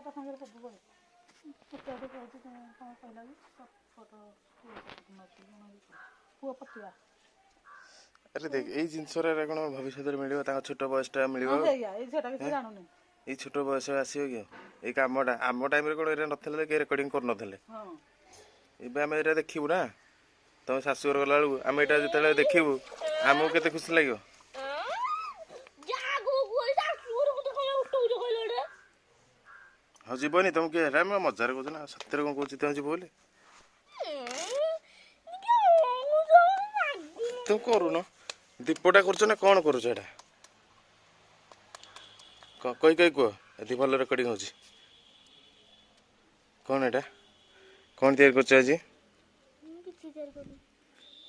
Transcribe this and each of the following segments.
Photo ସାଙ୍ଗରେ ସବୁ ବେଳେ ଏତେ କହୁଛି କ'ଣ କହିଲା କି ଫଟୋ ପୁଅ ପଟିଆ। ଆରେ ଦେଖ ଏଇ ଜିନିଷରେ କ'ଣ ଭବିଷ୍ୟତରେ ମିଳିବ ତାଙ୍କ ଛୋଟ ବୟସଟା ମିଳିବ ଏଇ ଛୋଟ ବୟସ ଆସିବ କି ଏଇ କାମଟା ଆମ ଟାଇମରେ କ'ଣ ଏଇଟା ନଥିଲା କି ରେକର୍ଡିଂ କରୁନଥିଲେ ଏବେ ଆମେ ଏଇଟା ଦେଖିବୁ ନା ତମ ଶାଶୁଘର ଗଲାବେଳକୁ ଆମେ ଏଇଟା ଯେତେବେଳେ ଦେଖିବୁ ଆମକୁ କେତେ ଖୁସି ଲାଗିବ। ହଁ ଯିବନି ତମକୁ କିଏ ହେରା ମଜାରେ କହୁଛ ନା ସତରେ କ'ଣ କହୁଛି ତମେ ଯିବ ବୋଲି ତୁ କରୁନ ଦୀପଟା କରୁଛ ନା କ'ଣ କରୁଛ ଏଇଟା କହି କୁହ ଏଠି ଭଲ ରେକର୍ଡିଂ ହେଉଛି କ'ଣ ଏଇଟା କ'ଣ ତିଆରି କରୁଛ ଆଜି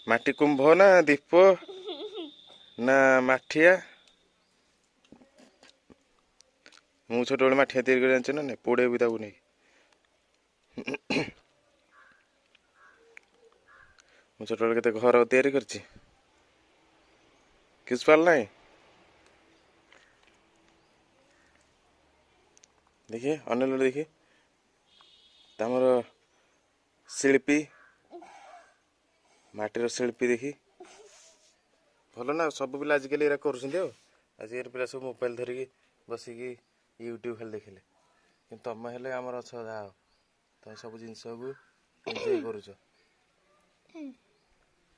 ମାଟି କୁମ୍ଭ ନା ଦୀପ ନା ମାଠିଆ ମୁଁ ଛୋଟବେଳେ ମାଠିଆ ତିଆରି କରି ଜାଣିଛ ନା ନାଇଁ ପୋଡ଼େଇବି ତାକୁ ନେଇ ମୁଁ ଛୋଟବେଳେ କେତେ ଘର ତିଆରି କରିଛି କିଛି ପାରିଲ ନାହିଁ देखिए अन्य लोग देखिए तमर शिल्पी माटीर शिल्पी देखी भल ना सब पिला आजिकल एरा कर आजिकल पिला सब मोबाइल धरिकी बसिकी यूट्यूब खाली देखिले कि तुम हेले आमर अछ जाओ तुम सब जिनस को एंजॉय करूछ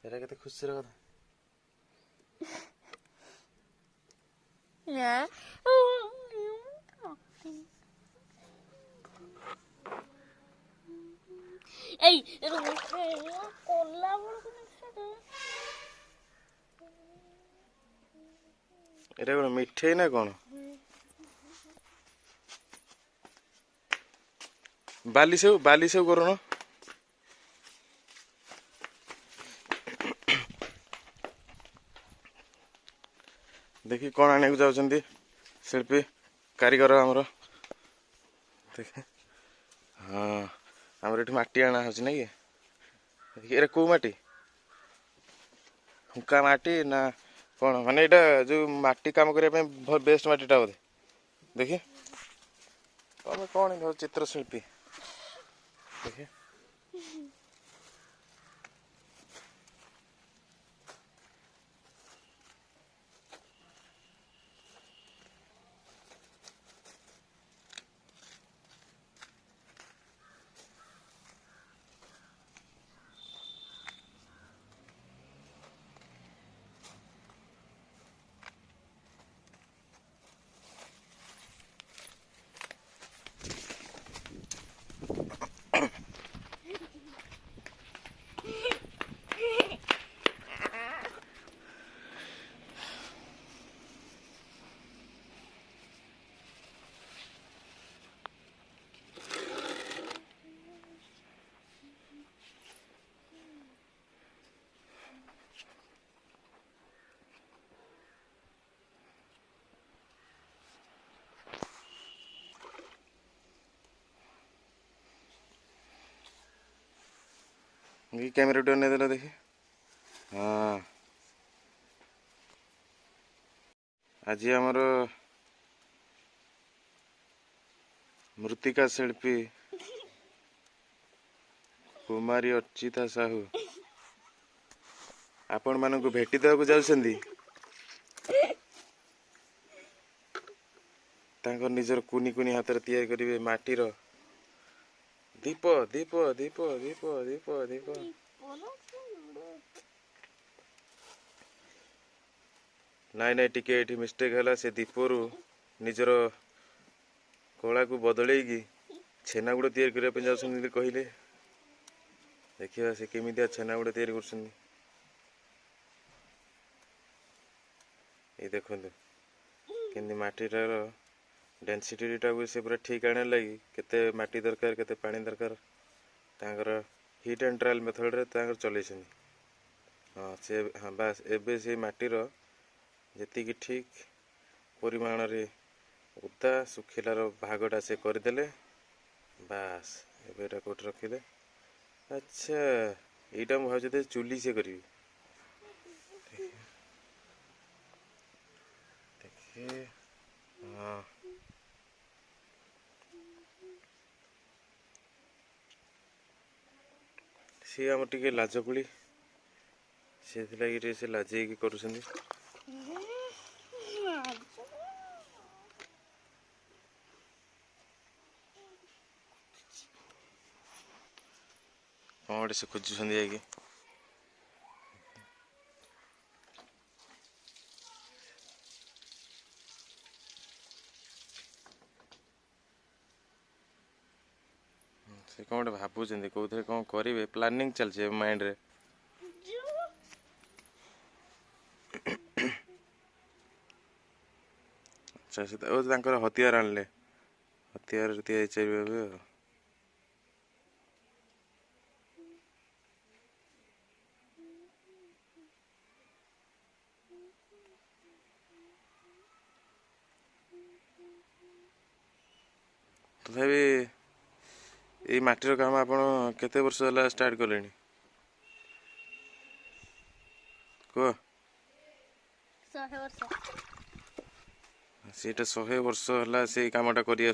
एरा केते खुशी रे कथा एटा कौन मिठे ना कौन बाली सेव करो ना देखी कौन आने को जाउछंती शिल्पी कारीगर आमर देखे हाँ आमर एठी माटी आना होछि ना कि एरा को माटी हुक्का माटी ना कौन माने एटा जो माटी काम करिया पे बेस्ट माटीटा बोधे देखी तमें कौन चित्रशिल्पी देखिए कैमरा टर्न देला देखी हाँ आज आमर मृत्तिका शिल्पी कुमारी अर्चिता साहू आपण मानक भेटी देवाक जाउछंदी तांकर निजर कुनी कुनी हाथ रे तैयार करिवे माटीर दीप दीप दीप दीप दीप दीप नाई नाई टिके एठी मिस्टेक हला से दीपरु निजर कला को बदलैकी छेना गुड़ तैयार करने पे जाउछंदी कहले देखिए से केमितिया छेना गुड़ तैयार करछंदी ये देखंतु केंदी माटीटार डेंसिटीटा को से पूरा ठीक आने लगी केते माटी दरकार केते पानी दरकार तांकर हिट एंड ट्रायल मेथड रे तांकर चलैछंदी हाँ से हाँ बस एबे से माटीर जेति की ठीक परिमाण रे उदा सुखिलार भागटा से करदेले बास एबे एटा कोट रखिले अच्छा एटा मु भाजे चुली से करी देखिए हाँ सी आम टे लाजकुड़ी से लगे से लाजैक कर कौन गोटे से खोजुंट जाकि से कौन गोटे भावुं कौन कौन करेंगे प्लानिंग चलছে माइंड रे अच्छा से हथियार आनले हथियार चाहिए तथापि ये माटीर काम आप केते वर्ष है स्टार्ट कले कह 100 वर्ष सीटा 100 वर्ष है से कामटा कर